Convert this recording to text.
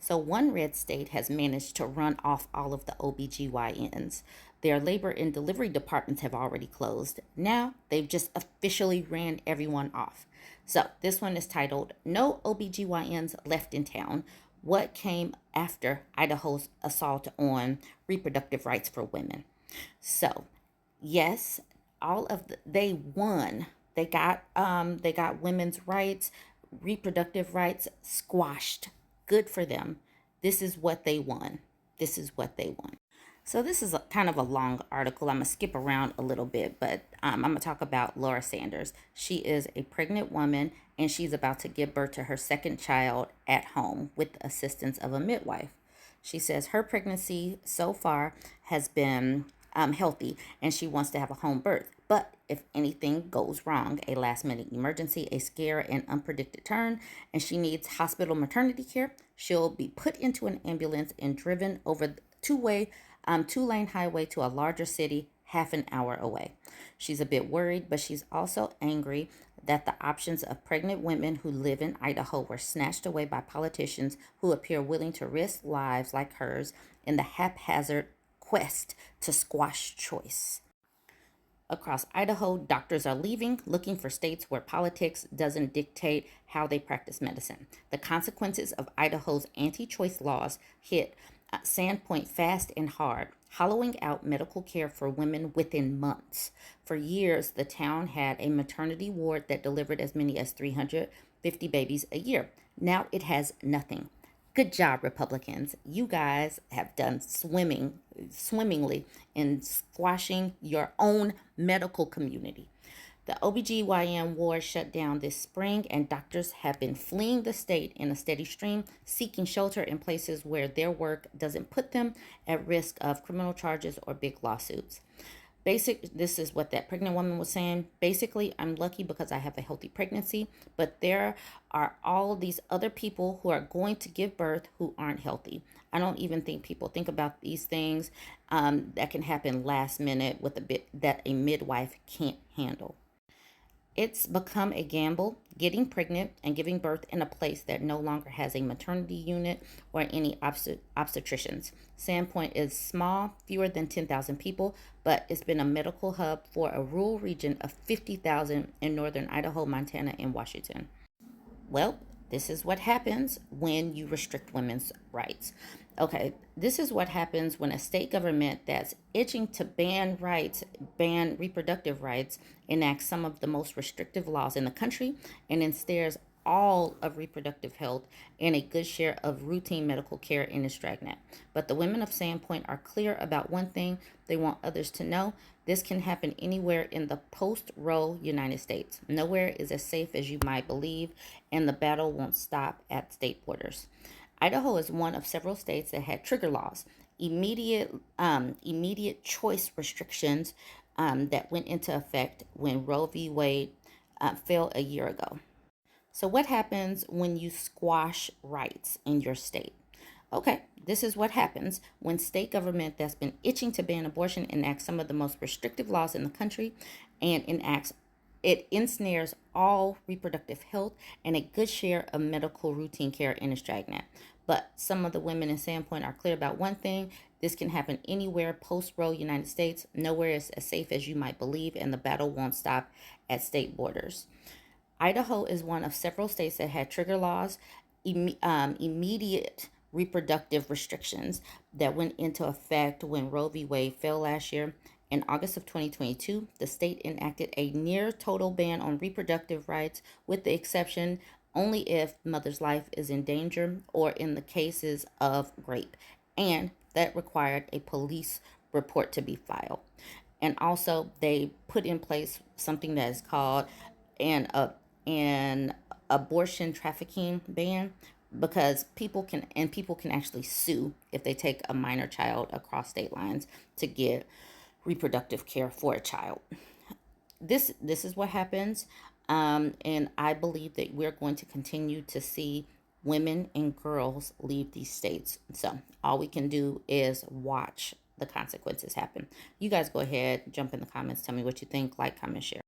So one red state has managed to run off all of the OB-GYNs. Their labor and delivery departments have already closed. Now they've just officially ran everyone off. So this one is titled No OB-GYNs Left in Town. What came after Idaho's assault on reproductive rights for women? So, yes, they won. They got women's rights, reproductive rights squashed. Good for them. This is what they won. This is what they won. So this is kind of a long article. I'm going to skip around a little bit, but I'm going to talk about Laura Sanders. She is a pregnant woman, and she's about to give birth to her second child at home with the assistance of a midwife. She says her pregnancy so far has been healthy, and she wants to have a home birth. But if anything goes wrong, a last minute emergency, a scare, an unpredicted turn, and she needs hospital maternity care, she'll be put into an ambulance and driven over the two-lane highway to a larger city half an hour away. She's a bit worried, but she's also angry that the options of pregnant women who live in Idaho were snatched away by politicians who appear willing to risk lives like hers in the haphazard quest to squash choice. Across Idaho, doctors are leaving, looking for states where politics doesn't dictate how they practice medicine. The consequences of Idaho's anti-choice laws hit Sandpoint fast and hard, hollowing out medical care for women within months. For years, the town had a maternity ward that delivered as many as 350 babies a year. Now it has nothing. Good job, Republicans. You guys have done swimmingly in squashing your own medical community. The OB-GYN ward shut down this spring, and doctors have been fleeing the state in a steady stream, seeking shelter in places where their work doesn't put them at risk of criminal charges or big lawsuits. This is what that pregnant woman was saying. Basically, I'm lucky because I have a healthy pregnancy, but there are all these other people who are going to give birth who aren't healthy. I don't even think people think about these things that can happen last minute with a bit that a midwife can't handle. It's become a gamble getting pregnant and giving birth in a place that no longer has a maternity unit or any obstetricians. Sandpoint is small, fewer than 10,000 people, but it's been a medical hub for a rural region of 50,000 in northern Idaho, Montana, and Washington. Well, this is what happens when you restrict women's rights. Okay, this is what happens when a state government that's itching to ban reproductive rights, enacts some of the most restrictive laws in the country and ensnares all of reproductive health and a good share of routine medical care in its dragnet. But the women of Sandpoint are clear about one thing they want others to know. This can happen anywhere in the post-Roe United States. Nowhere is as safe as you might believe, and the battle won't stop at state borders. Idaho is one of several states that had trigger laws, immediate choice restrictions that went into effect when Roe v. Wade fell a year ago. So what happens when you squash rights in your state? Okay, this is what happens when state government that's been itching to ban abortion enacts some of the most restrictive laws in the country and it ensnares all reproductive health and a good share of medical routine care in its dragnet. But some of the women in Sandpoint are clear about one thing. This can happen anywhere post-Roe United States. Nowhere is as safe as you might believe, and the battle won't stop at state borders. Idaho is one of several states that had trigger laws, immediate reproductive restrictions that went into effect when Roe v. Wade fell last year. In August of 2022, the state enacted a near total ban on reproductive rights, with the exception only if mother's life is in danger or in the cases of rape, and that required a police report to be filed. And also, they put in place something that is called an abortion trafficking ban, because people can actually sue if they take a minor child across state lines to get reproductive care for a child. This is what happens, and I believe that we're going to continue to see women and girls leave these states. So all we can do is watch the consequences happen. You guys go ahead, jump in the comments, tell me what you think, like, comment, share.